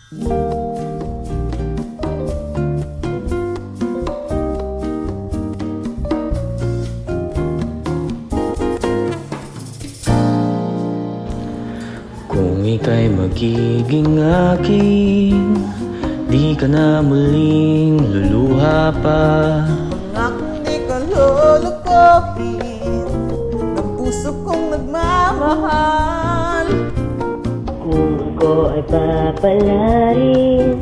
Kung ika'y magiging akin, di ka na muling luluha pa. Pangakong di ka lulukohin ng puso kong nagmamahal. Kung ako ay papalarin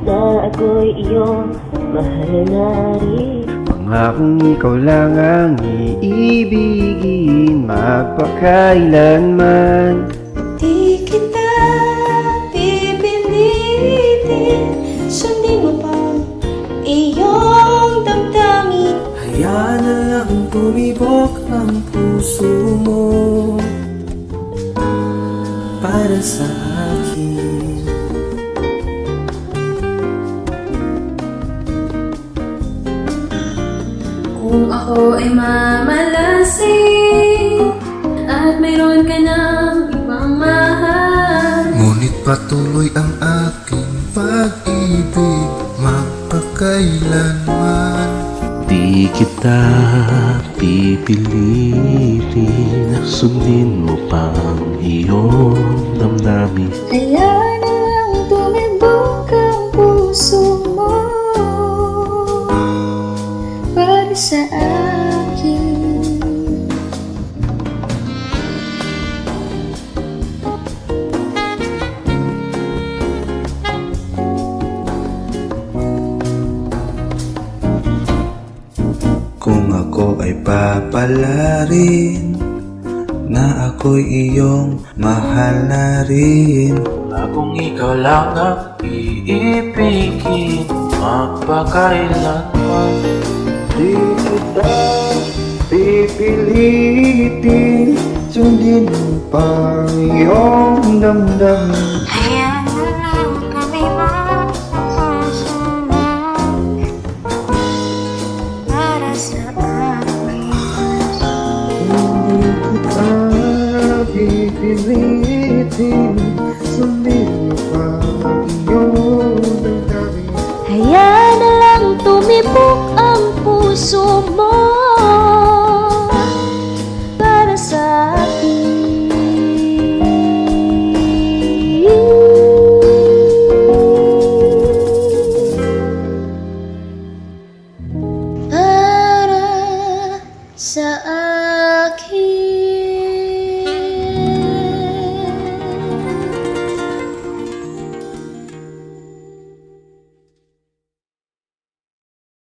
na ako'y iyong mahal na rin. Pangakong ikaw lang ang iibigin magpakailanman. Di kita pipilitin, sundin mo pa iyong damdamin. Hayaan na lang tumibok ang puso mo para sa akin. Kung ako ay mamalasing at mayroon ka ng ibang mahal, ngunit patuloy ang aking pag-ibig magpakailanman. Di kita pipilitin, sundin mo pa ang iyong damdamin. hayaan na lang tumibok ang puso mo para sa akin. Kung ako ay papalarin na ako'y iyong mahal na rin. Kung ikaw lang ang iibigin magpakailanman. Di kita pipilitin, sundin mo pa ang iyong damdamin. Hayaan na lang tumibok ang puso mo para sa akin. Hindi kita pipilitin, sundin mo pa